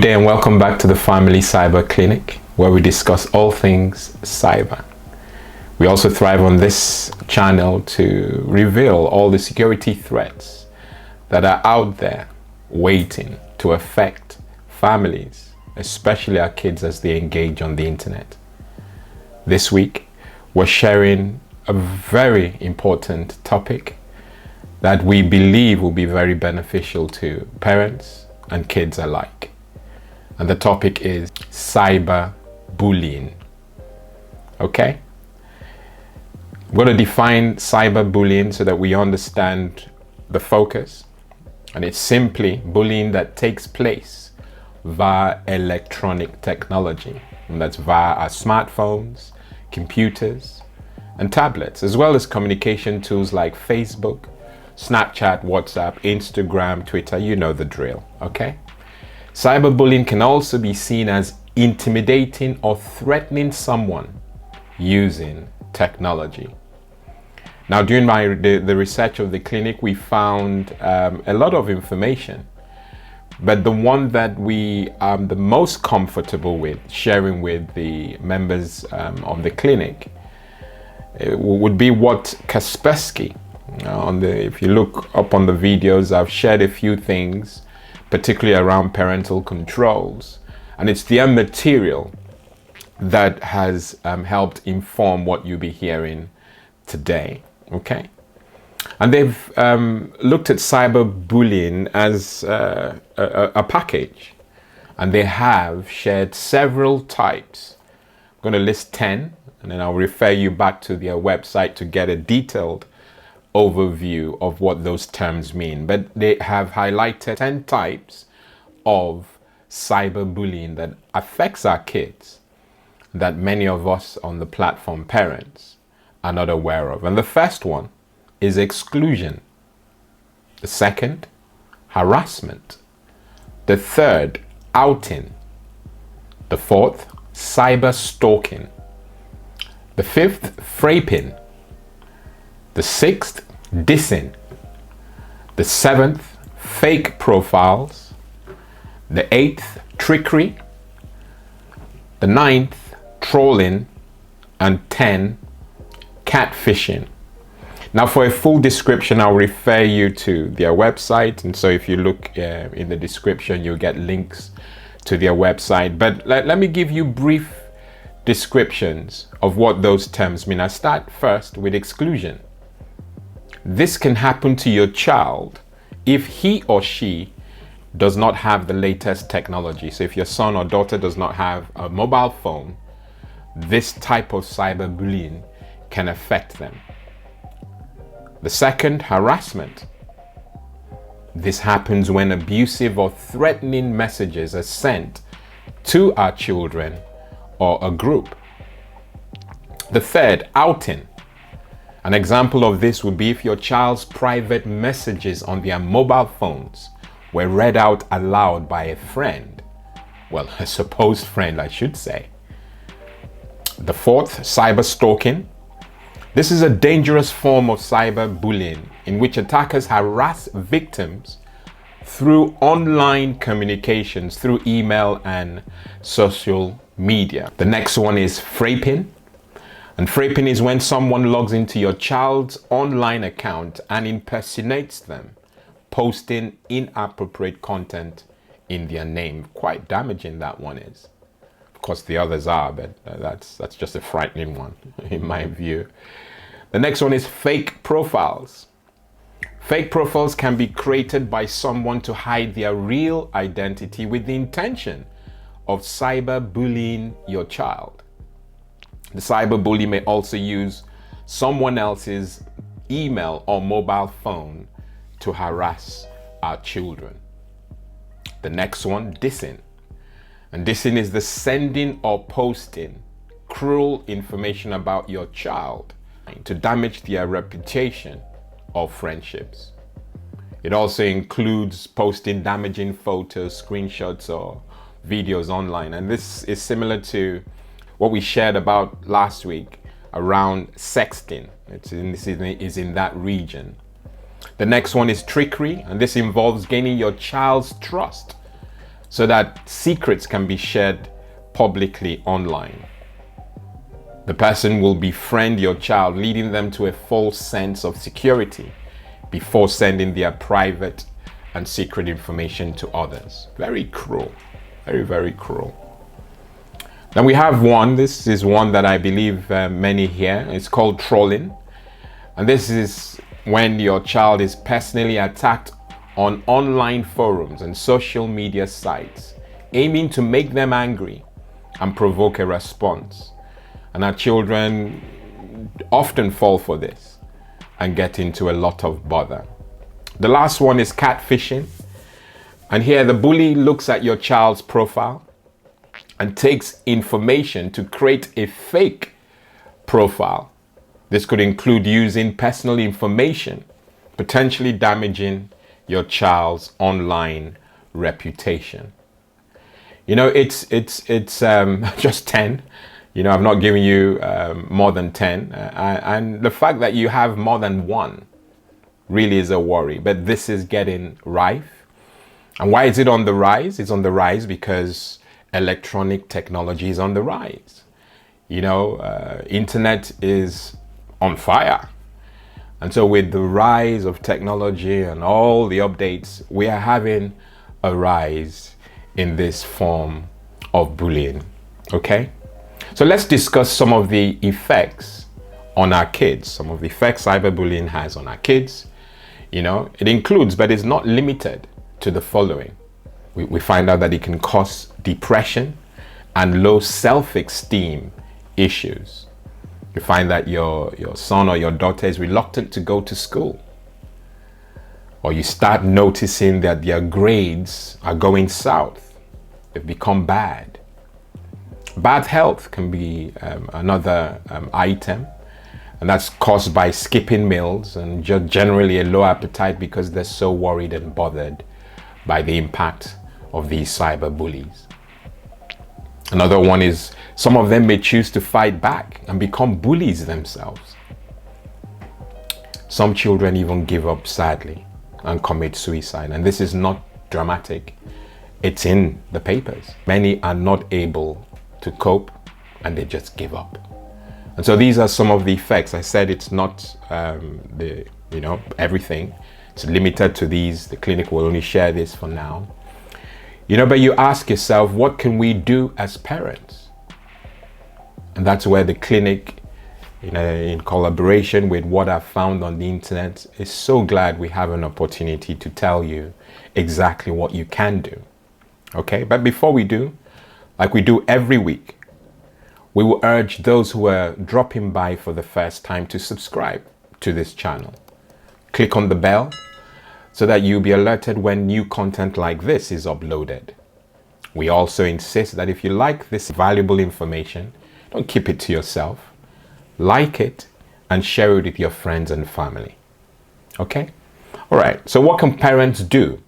day and welcome back to the Family Cyber Clinic, where we discuss all things cyber. We also thrive on this channel to reveal all the security threats that are out there waiting to affect families, especially our kids as they engage on the internet. This week, we're sharing a very important topic that we believe will be very beneficial to parents and kids alike. And the topic is cyber bullying. Okay? I'm going to define cyber bullying so that we understand the focus. And it's simply bullying that takes place via electronic technology. And that's via our smartphones, computers, and tablets, as well as communication tools like Facebook, Snapchat, WhatsApp, Instagram, Twitter. You know the drill, okay? Cyberbullying can also be seen as intimidating or threatening someone using technology. Now, during the research of the clinic, we found a lot of information, but the one that we are the most comfortable with sharing with the members of the clinic would be what Kaspersky, if you look up on the videos, I've shared a few things, particularly around parental controls, and it's their material that has helped inform what you'll be hearing today. Okay, and they've looked at cyberbullying as a package, and they have shared several types. I'm going to list 10, and then I'll refer you back to their website to get a detailed overview of what those terms mean. But they have highlighted 10 types of cyberbullying that affects our kids that many of us on the platform parents are not aware of. And the first one is exclusion. The second, harassment. The third, outing. The fourth, cyberstalking. The fifth, fraping. The sixth, dissing. The seventh, fake profiles. The eighth, trickery. The ninth, trolling. And 10, catfishing. Now, for a full description, I'll refer you to their website. And so if you look in the description, you'll get links to their website. But let me give you brief descriptions of what those terms mean. I start first with exclusion. This can happen to your child if he or she does not have the latest technology. So if your son or daughter does not have a mobile phone, this type of cyberbullying can affect them. The second, harassment. This happens when abusive or threatening messages are sent to our children or a group. The third, outing. An example of this would be if your child's private messages on their mobile phones were read out aloud by a friend. Well, a supposed friend, I should say. The fourth, cyberstalking. This is a dangerous form of cyberbullying in which attackers harass victims through online communications, through email and social media. The next one is fraping. And fraping is when someone logs into your child's online account and impersonates them, posting inappropriate content in their name. Quite damaging, that one is. Of course, the others are, but that's just a frightening one, in my view. The next one is fake profiles. Fake profiles can be created by someone to hide their real identity with the intention of cyberbullying your child. The cyberbully may also use someone else's email or mobile phone to harass our children. The next one, dissing. And dissing is the sending or posting cruel information about your child to damage their reputation or friendships. It also includes posting damaging photos, screenshots, or videos online. And this is similar to what we shared about last week around sexting. This is in that region. The next one is trickery, and this involves gaining your child's trust so that secrets can be shared publicly online. The person will befriend your child, leading them to a false sense of security before sending their private and secret information to others. Very cruel, very, very cruel. Then we have one, this is one that I believe many hear. It's called trolling. And this is when your child is personally attacked on online forums and social media sites, aiming to make them angry and provoke a response. And our children often fall for this and get into a lot of bother. The last one is catfishing. And here the bully looks at your child's profile and takes information to create a fake profile. This could include using personal information, potentially damaging your child's online reputation. You know, it's just 10. You know, I've not given you more than 10. And the fact that you have more than one really is a worry. But this is getting rife. And why is it on the rise? It's on the rise because electronic technology is on the rise. You know, internet is on fire. And so with the rise of technology and all the updates, we are having a rise in this form of bullying. Okay? So let's discuss some of the effects on our kids, some of the effects cyberbullying has on our kids. You know, it includes, but is not limited to the following. We find out that it can cause depression and low self-esteem issues. You find that your son or your daughter is reluctant to go to school. Or you start noticing that their grades are going south. They've become bad. Bad health can be another item. And that's caused by skipping meals and just generally a low appetite because they're so worried and bothered by the impact of these cyber bullies. Another one is some of them may choose to fight back and become bullies themselves. Some children even give up sadly and commit suicide. And this is not dramatic. It's in the papers. Many are not able to cope and they just give up. And so these are some of the effects. I said it's not everything. It's limited to these. The clinic will only share this for now. You know, but you ask yourself, what can we do as parents? And that's where the clinic, in collaboration with what I've found on the internet, is so glad we have an opportunity to tell you exactly what you can do. Okay, but before we do, like we do every week, we will urge those who are dropping by for the first time to subscribe to this channel. Click on the bell so that you'll be alerted when new content like this is uploaded. We also insist that if you like this valuable information, don't keep it to yourself. Like it and share it with your friends and family. Okay? All right. So what can parents do?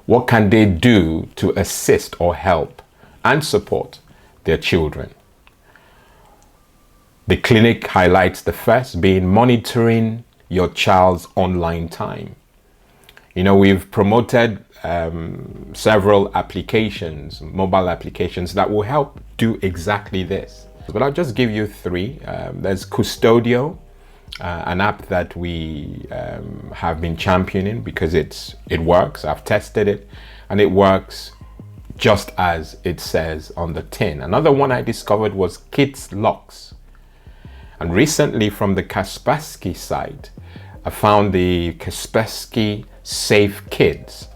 What can they do to assist or help and support their children? The clinic highlights the first being monitoring your child's online time. You know, we've promoted several applications, mobile applications that will help do exactly this. But I'll just give you three. There's Custodio, an app that we have been championing because it works. I've tested it and it works just as it says on the tin. Another one I discovered was Kids Locks. And recently from the Kaspersky site, I found the Kaspersky Safe Kids.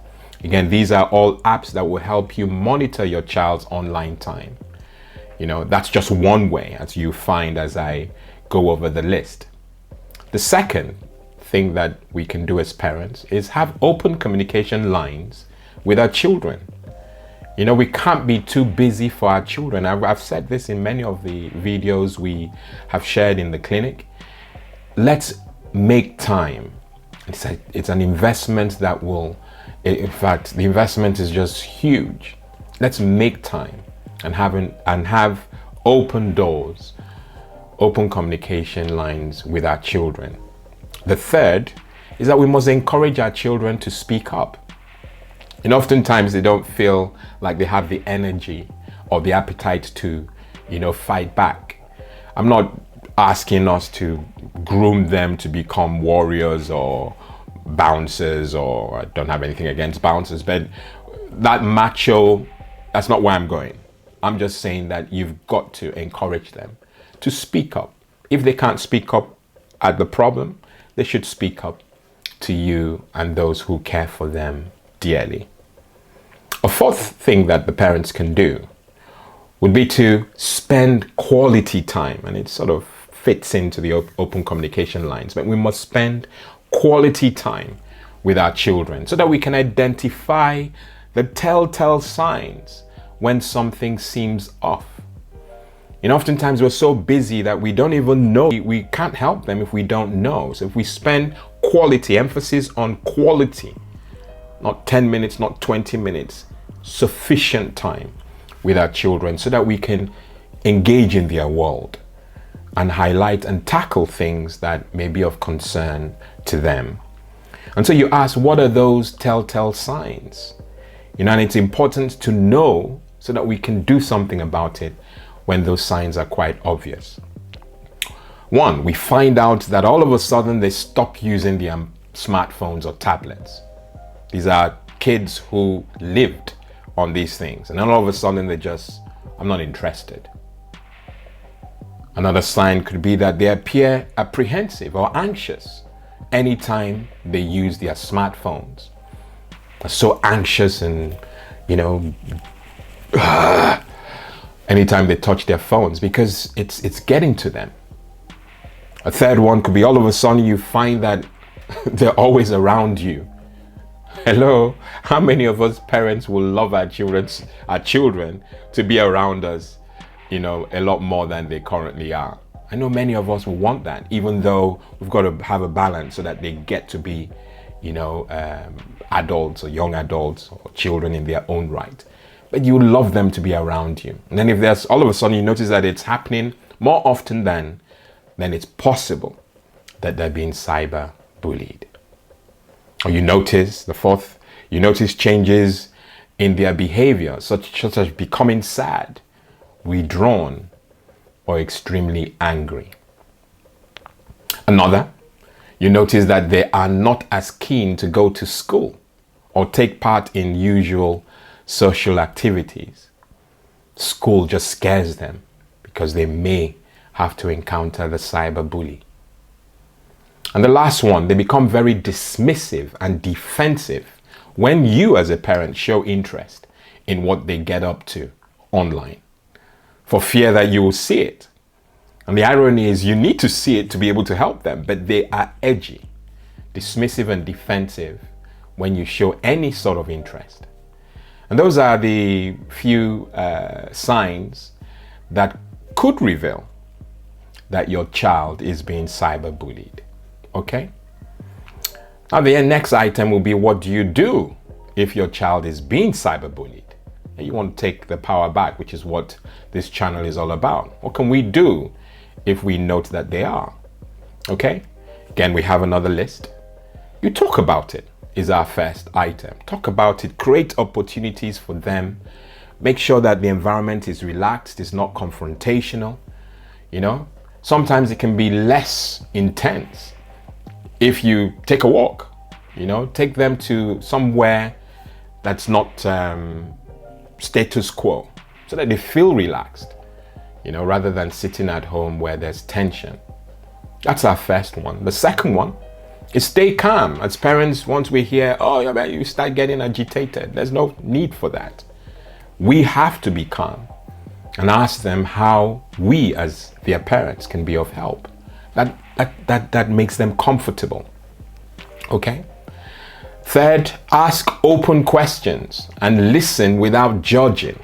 Again, these are all apps that will help you monitor your child's online time. You know, that's just one way, as you find as I go over the list. The second thing that we can do as parents is have open communication lines with our children. You know, we can't be too busy for our children. I've said this in many of the videos we have shared in the clinic. Let's make time. It's an investment that will, in fact, the investment is just huge. Let's make time and have open doors, open communication lines with our children. The third is that we must encourage our children to speak up. And oftentimes they don't feel like they have the energy or the appetite to, fight back. I'm not asking us to groom them to become warriors or bouncers, or I don't have anything against bouncers, but that macho, that's not where I'm going. I'm just saying that you've got to encourage them to speak up. If they can't speak up at the problem, they should speak up to you and those who care for them dearly. A fourth thing that the parents can do would be to spend quality time, and it sort of fits into the open communication lines, but we must spend quality time with our children so that we can identify the telltale signs when something seems off. And oftentimes we're so busy that we don't even know. We can't help them if we don't know. So if we spend quality, emphasis on quality, not 10 minutes, not 20 minutes, sufficient time with our children so that we can engage in their world and highlight and tackle things that may be of concern to them. And so you ask, what are those telltale signs? And it's important to know so that we can do something about it when those signs are quite obvious. One, we find out that all of a sudden they stop using their smartphones or tablets. These are kids who lived on these things, and then all of a sudden I'm not interested. Another sign could be that they appear apprehensive or anxious anytime they use their smartphones. They're so anxious and, anytime they touch their phones because it's getting to them. A third one could be all of a sudden you find that they're always around you. Hello, how many of us parents will love our children to be around us, a lot more than they currently are? I know many of us will want that, even though we've got to have a balance so that they get to be, adults or young adults or children in their own right. But you love them to be around you. And then if there's all of a sudden you notice that it's happening more often then it's possible that they're being cyber bullied. Or you notice changes in their behavior, such as becoming sad, withdrawn, or extremely angry. Another, you notice that they are not as keen to go to school or take part in usual social activities. School just scares them because they may have to encounter the cyber bully. And the last one, they become very dismissive and defensive when you as a parent show interest in what they get up to online, for fear that you will see it. And the irony is you need to see it to be able to help them, but they are edgy, dismissive and defensive when you show any sort of interest. And those are the few signs that could reveal that your child is being cyber bullied. Okay? Now the next item will be, what do you do if your child is being cyber bullied? And you want to take the power back, which is what this channel is all about. What can we do if we note that they are? Okay? Again, we have another list. You talk about it is our first item. Talk about it, create opportunities for them. Make sure that the environment is relaxed, it's not confrontational. Sometimes it can be less intense. If you take a walk, take them to somewhere that's not status quo so that they feel relaxed, rather than sitting at home where there's tension. That's our first one. The second one is stay calm. As parents, once we hear, you start getting agitated, there's no need for that. We have to be calm and ask them how we as their parents can be of help. That makes them comfortable. Okay? Third, ask open questions and listen without judging.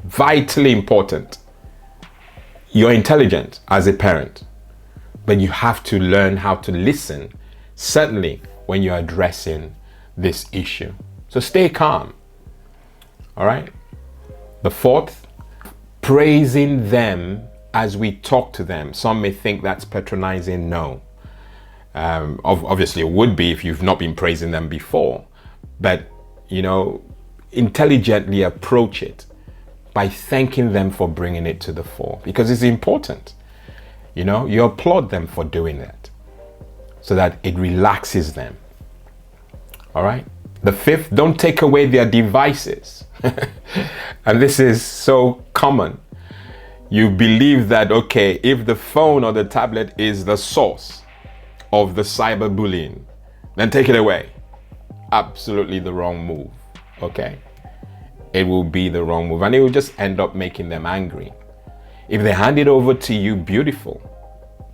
Vitally important. You're intelligent as a parent, but you have to learn how to listen, certainly when you're addressing this issue. So stay calm. All right? The fourth, praising them as we talk to them. Some may think that's patronizing. No. Obviously it would be if you've not been praising them before, but you know, intelligently approach it by thanking them for bringing it to the fore, because it's important. You know, you applaud them for doing that so that it relaxes them. All right. The fifth, don't take away their devices. And this is so common. You believe that, okay, if the phone or the tablet is the source of the cyberbullying, then take it away. Absolutely the wrong move. Okay. It will be the wrong move, and it will just end up making them angry. If they hand it over to you, beautiful,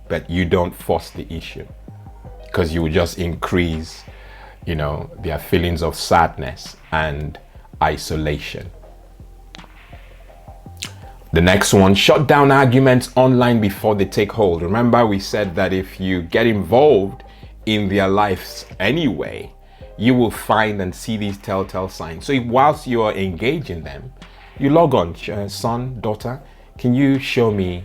but you don't force the issue, because you will just increase, you know, their feelings of sadness and isolation. The next one, shut down arguments online before they take hold. Remember, we said that if you get involved in their lives anyway, you will find and see these telltale signs. So whilst you are engaging them, you log on, son, daughter, can you show me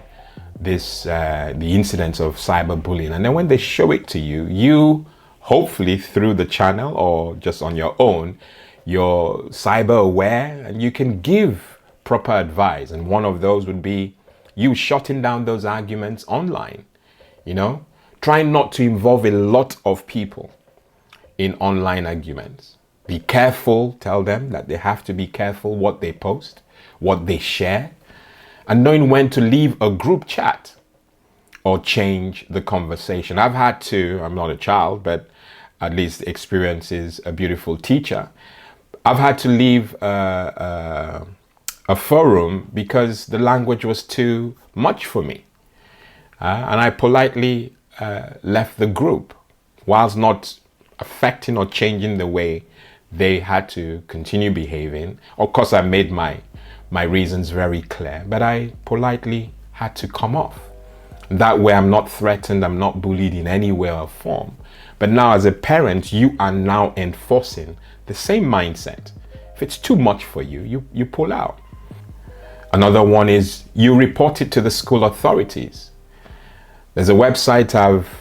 this, the incidents of cyberbullying? And then when they show it to you, you hopefully through the channel or just on your own, you're cyber aware and you can give proper advice. And one of those would be you shutting down those arguments online, you know, trying not to involve a lot of people in online arguments. Be careful, tell them that they have to be careful what they post, what they share, and knowing when to leave a group chat or change the conversation. I've had to, I'm not a child, but at least experience is a beautiful teacher. I've had to leave a forum because the language was too much for me. And I politely left the group, whilst not affecting or changing the way they had to continue behaving. Of course, I made my reasons very clear, but I politely had to come off. That way I'm not threatened, I'm not bullied in any way or form. But now as a parent, you are now enforcing the same mindset. If it's too much for you, you pull out. Another one is you report it to the school authorities. There's a website I've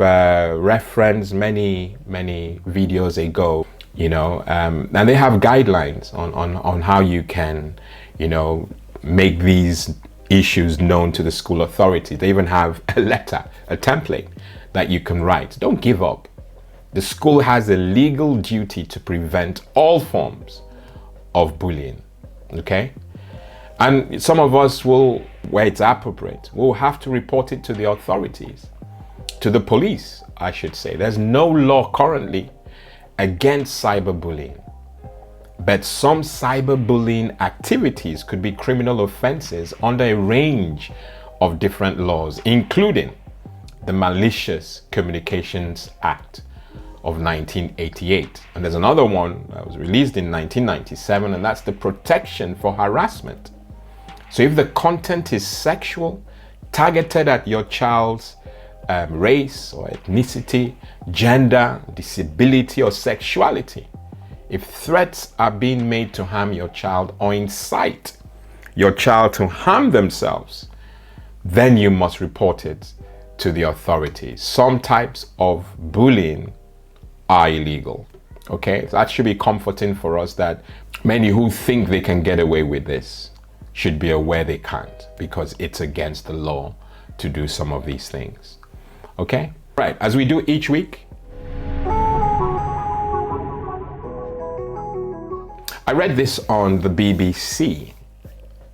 referenced many videos ago, you know, and they have guidelines on how you can, you know, make these issues known to the school authority. They even have a letter, a template that you can write. Don't give up. The school has a legal duty to prevent all forms of bullying, okay? And some of us will, where it's appropriate, will have to report it to the authorities, to the police, I should say. There's no law currently against cyberbullying, but some cyberbullying activities could be criminal offenses under a range of different laws, including the Malicious Communications Act of 1988. And there's another one that was released in 1997, and that's the Protection for Harassment. So if the content is sexual, targeted at your child's race or ethnicity, gender, disability, or sexuality, if threats are being made to harm your child or incite your child to harm themselves, then you must report it to the authorities. Some types of bullying are illegal. Okay, so that should be comforting for us, that many who think they can get away with this should be aware they can't, because it's against the law to do some of these things. Okay, right, as we do each week, I read this on the BBC,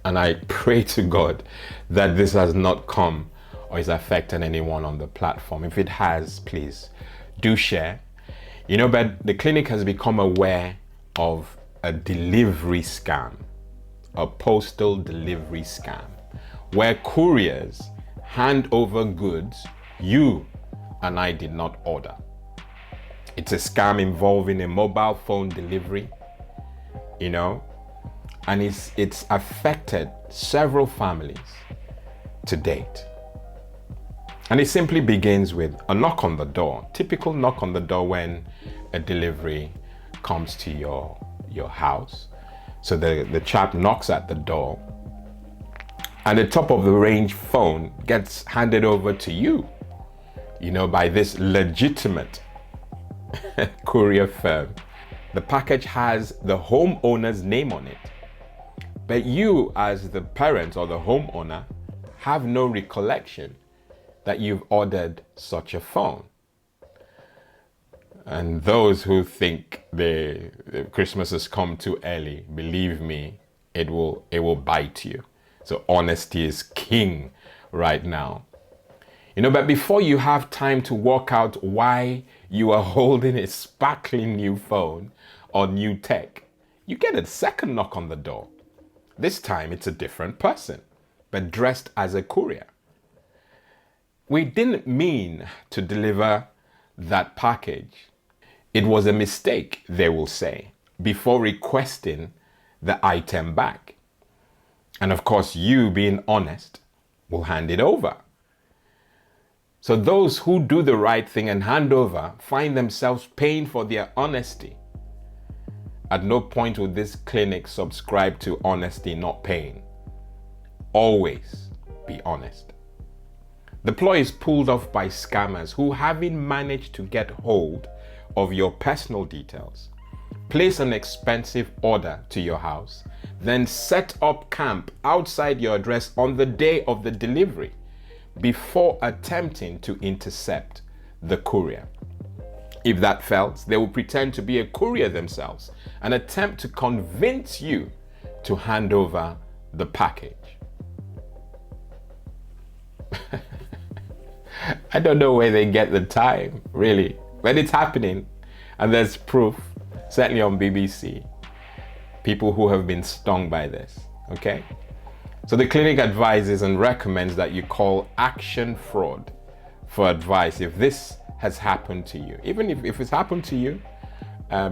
and I pray to God that this has not come or is affecting anyone on the platform. If it has, please do share. You know, but the clinic has become aware of a delivery scam, a postal delivery scam, where couriers hand over goods you and I did not order. It's a scam involving a mobile phone delivery, you know, and it's affected several families to date. And it simply begins with a knock on the door, typical knock on the door when a delivery comes to your house. So the chap knocks at the door, and the top of the range phone gets handed over to you, you know, by this legitimate courier firm. The package has the homeowner's name on it, but you as the parent or the homeowner have no recollection that you've ordered such a phone. And those who think the Christmas has come too early, believe me, it will bite you. So honesty is king right now. But before you have time to work out why you are holding a sparkling new phone or new tech, you get a second knock on the door. This time it's a different person, but dressed as a courier. We didn't mean to deliver that package. It was a mistake, they will say, before requesting the item back. And of course, you being honest will hand it over. So those who do the right thing and hand over find themselves paying for their honesty. At no point will this clinic subscribe to honesty, not paying. Always be honest. The ploy is pulled off by scammers who, having managed to get hold of your personal details, place an expensive order to your house, then set up camp outside your address on the day of the delivery before attempting to intercept the courier. If that fails, they will pretend to be a courier themselves and attempt to convince you to hand over the package. I don't know where they get the time, really, but it's happening, and there's proof, certainly on BBC, people who have been stung by this, okay? So the clinic advises and recommends that you call Action Fraud for advice if this has happened to you. Even if it's happened to you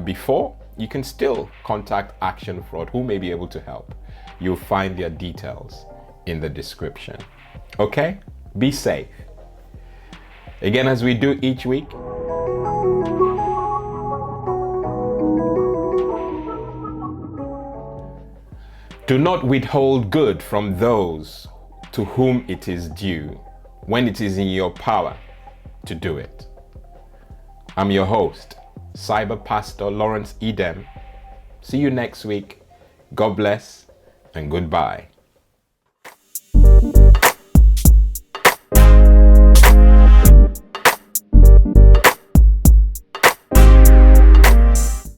before, you can still contact Action Fraud, who may be able to help. You'll find their details in the description. Okay? Be safe. Again, as we do each week, do not withhold good from those to whom it is due when it is in your power to do it. I'm your host, Cyber Pastor Lawrence Edem. See you next week. God bless and goodbye.